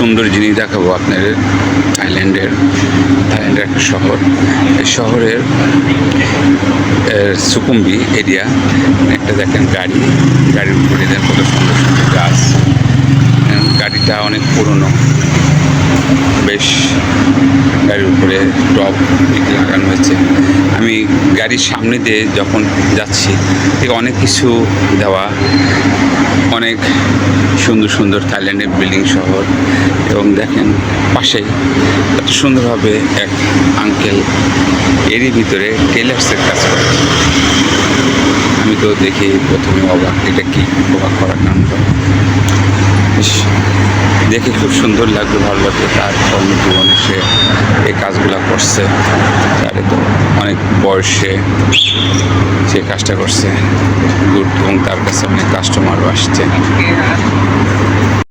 সুন্দর জিনিস দেখাবো আপনাদের। থাইল্যান্ডের একটা শহর, এই শহরের সুকুম্বি এরিয়া। একটা দেখেন গাড়ির উপরে দেন কত সুন্দর সুন্দর গাছ। গাড়িটা অনেক পুরনো, বেশ গাড়ির উপরে টপ লাগানো হয়েছে। আমি গাড়ির সামনে দিয়ে যখন যাচ্ছি ঠিক অনেক কিছু দেওয়া, অনেক সুন্দর সুন্দর থাইল্যান্ডের বিল্ডিং শহর। এবং দেখেন পাশেই এত সুন্দরভাবে এক আঙ্কেল এরই ভিতরে টেলার্সের কাজ করে। আমি তো দেখি প্রথমে অবাক, এটা কি অবাক করার কাণ্ড। দেখে খুব সুন্দর লাগলো, ভালো লাগলো। তার কর্মজীবনে সে এই কাজগুলো করছে, তারে তো অনেক বয়সে সে কাজটা করছে গুড, এবং তার কাছে অনেক কাস্টমারও আসছে।